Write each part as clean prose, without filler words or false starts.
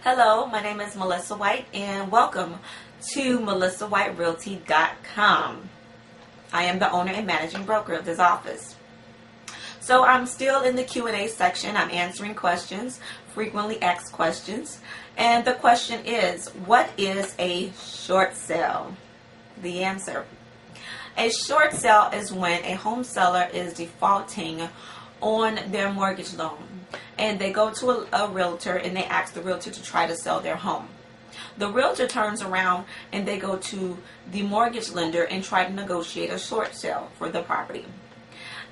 Hello, my name is Melissa White and welcome to MelissaWhiteRealty.com. I am the owner and managing broker of this office. So I'm still in the Q&A section. I'm answering questions, frequently asked questions. And the question is, what is a short sale? The answer. A short sale is when a home seller is defaulting on their mortgage loan and they go to a realtor and they ask the realtor to try to sell their home. The realtor turns around and they go to the mortgage lender and try to negotiate a short sale for the property.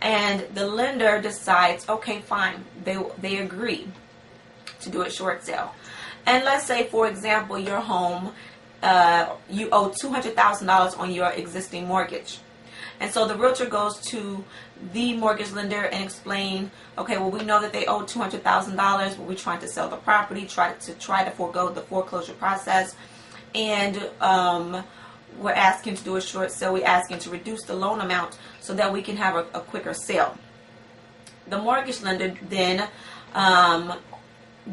And the lender decides, okay, fine, they agree to do a short sale. And let's say, for example, your home, you owe $200,000 on your existing mortgage. And so the realtor goes to the mortgage lender and explain, okay, well, we know that they owe $200,000, but we're trying to sell the property, try to forego the foreclosure process, and we're asking to do a short sale. We're asking to reduce the loan amount so that we can have a quicker sale. The mortgage lender then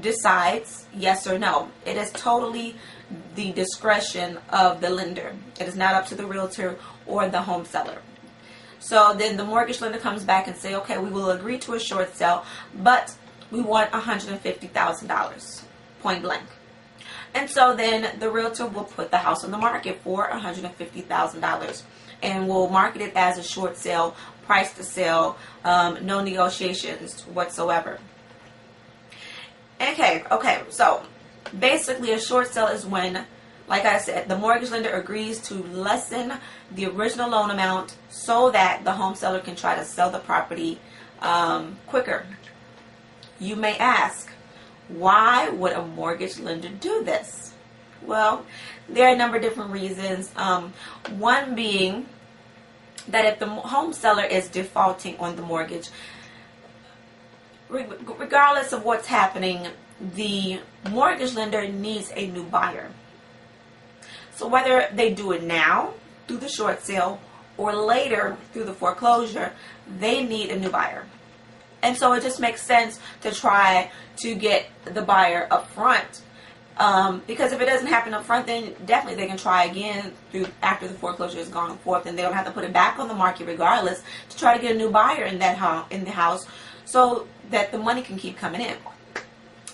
decides yes or no. It is totally the discretion of the lender. It is not up to the realtor or the home seller. So then the mortgage lender comes back and say, okay, we will agree to a short sale, but we want $150,000, point blank. And so then the realtor will put the house on the market for $150,000 and will market it as a short sale, price to sell, no negotiations whatsoever. Okay, so basically a short sale is when, like I said, the mortgage lender agrees to lessen the original loan amount so that the home seller can try to sell the property quicker. You may ask, why would a mortgage lender do this? Well, there are a number of different reasons. One being that if the home seller is defaulting on the mortgage, regardless of what's happening, the mortgage lender needs a new buyer. So whether they do it now through the short sale or later through the foreclosure, they need a new buyer. And so it just makes sense to try to get the buyer up front. Because if it doesn't happen up front, then definitely they can try again after the foreclosure has gone forth, and they don't have to put it back on the market regardless to try to get a new buyer in the house so that the money can keep coming in.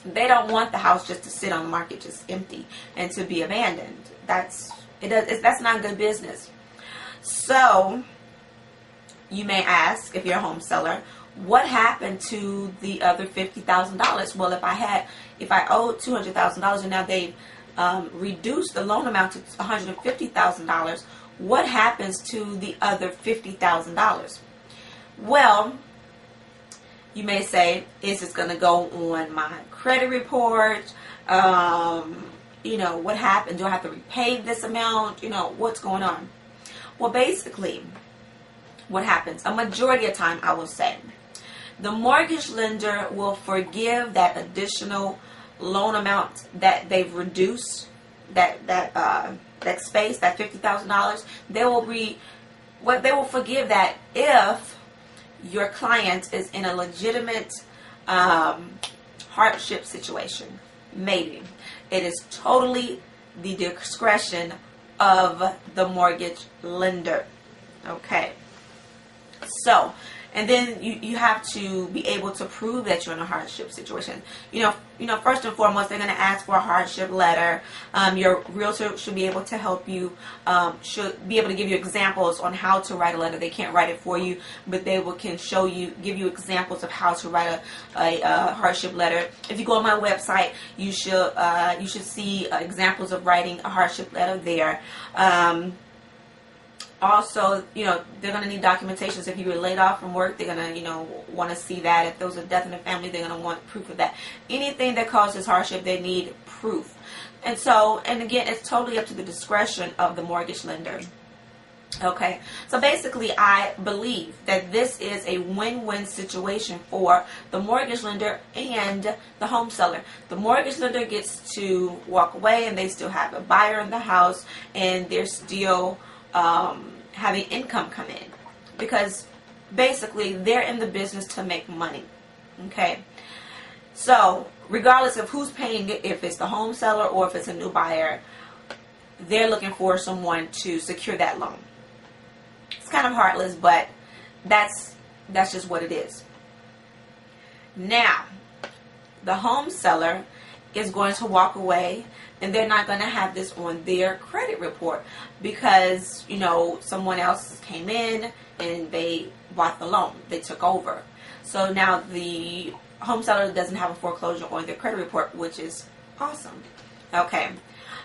They don't want the house just to sit on the market just empty and to be abandoned. That's not good business. So you may ask, if you're a home seller, what happened to the other $50,000? Well, if I owed $200,000 and now they've reduced the loan amount to $150,000, what happens to the other $50,000? Well, you may say, is this going to go on my credit report? What happened? Do I have to repay this amount? What's going on? Well, basically, what happens, a majority of time, I will say, the mortgage lender will forgive that additional loan amount that they've reduced, that space, that $50,000. They will forgive that if your client is in a legitimate hardship situation. Maybe. It is totally the discretion of the mortgage lender. Okay. So, and then you have to be able to prove that you're in a hardship situation. First and foremost, they're going to ask for a hardship letter. Your realtor should be able to help you, should be able to give you examples on how to write a letter. They can't write it for you, but they can give you examples of how to write a hardship letter. If you go on my website, you should see examples of writing a hardship letter there. Also, they're going to need documentations. If you were laid off from work, they're going to, want to see that. If there was a death in the family, they're going to want proof of that. Anything that causes hardship, they need proof. And again, it's totally up to the discretion of the mortgage lender. Okay, so basically, I believe that this is a win-win situation for the mortgage lender and the home seller. The mortgage lender gets to walk away, and they still have a buyer in the house, and they're still having income come in, because basically they're in the business to make money. Okay, so regardless of who's paying it, if it's the home seller or if it's a new buyer, they're looking for someone to secure that loan. It's kind of heartless, but that's just what it is. Now, the home seller is going to walk away, and they're not going to have this on their credit report because, you know, someone else came in and they bought the loan. They took over. So now the home seller doesn't have a foreclosure on their credit report, which is awesome. Okay.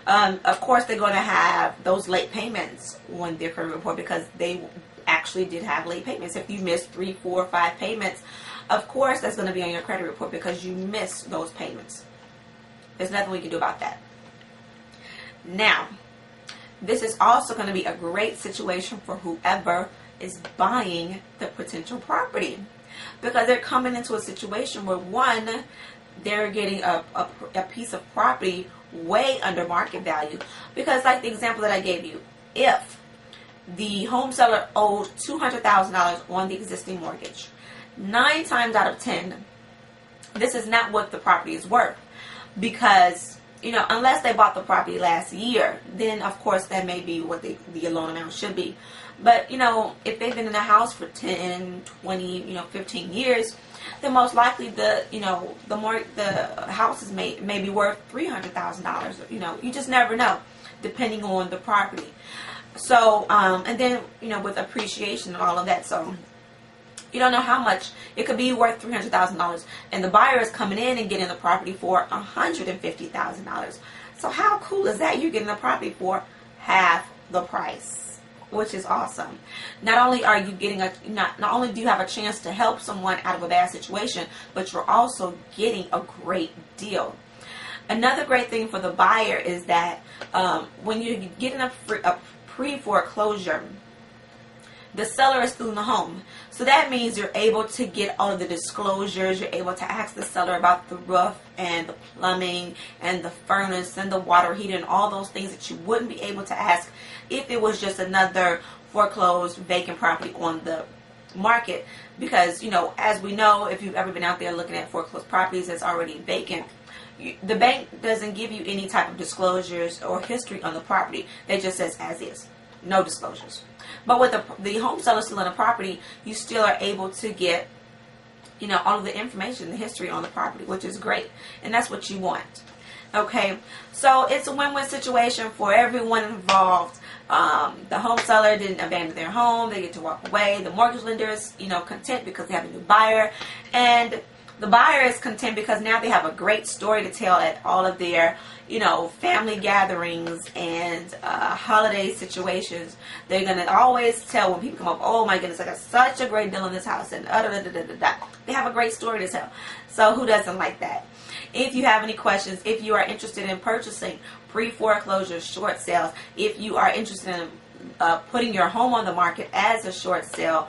Of course, they're going to have those late payments on their credit report because they actually did have late payments. If you missed 3, 4, 5 payments, of course that's going to be on your credit report because you missed those payments. There's nothing we can do about that. Now, this is also going to be a great situation for whoever is buying the potential property, because they're coming into a situation where, one, they're getting a piece of property way under market value. Because like the example that I gave you, if the home seller owed $200,000 on the existing mortgage, 9 times out of 10, this is not what the property is worth. Because, you know, unless they bought the property last year, then of course that may be what the loan amount should be. But, you know, if they've been in the house for 10, 20, 15 years, then most likely the houses may be worth $300,000. You know, you just never know, depending on the property. So, and then, you know, with appreciation and all of that, so you don't know how much. It could be worth $300,000, and the buyer is coming in and getting the property for $150,000. So how cool is that? You're getting the property for half the price, which is awesome. Not only are you getting not only do you have a chance to help someone out of a bad situation, but you're also getting a great deal. Another great thing for the buyer is that when you're getting a pre-foreclosure, the seller is still in the home. So that means you're able to get all of the disclosures. You're able to ask the seller about the roof and the plumbing and the furnace and the water heater and all those things that you wouldn't be able to ask if it was just another foreclosed vacant property on the market. Because, you know, as we know, if you've ever been out there looking at foreclosed properties that's already vacant, the bank doesn't give you any type of disclosures or history on the property. They just says as is. No disclosures. But with the home seller still in a property, you still are able to get, you know, all of the information, the history on the property, which is great. And that's what you want. Okay, so it's a win-win situation for everyone involved. The home seller didn't abandon their home. They get to walk away. The mortgage lender is, you know, content because they have a new buyer. And the buyer is content because now they have a great story to tell at all of their, you know, family gatherings and holiday situations. They're going to always tell when people come up, oh my goodness, I got such a great deal in this house. And they have a great story to tell. So who doesn't like that? If you have any questions, if you are interested in purchasing pre-foreclosure short sales, if you are interested in putting your home on the market as a short sale,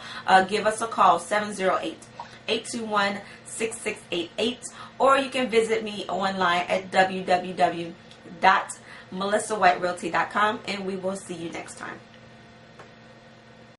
give us a call, 708-821-6688, or you can visit me online at www.melissawhiterealty.com, and we will see you next time.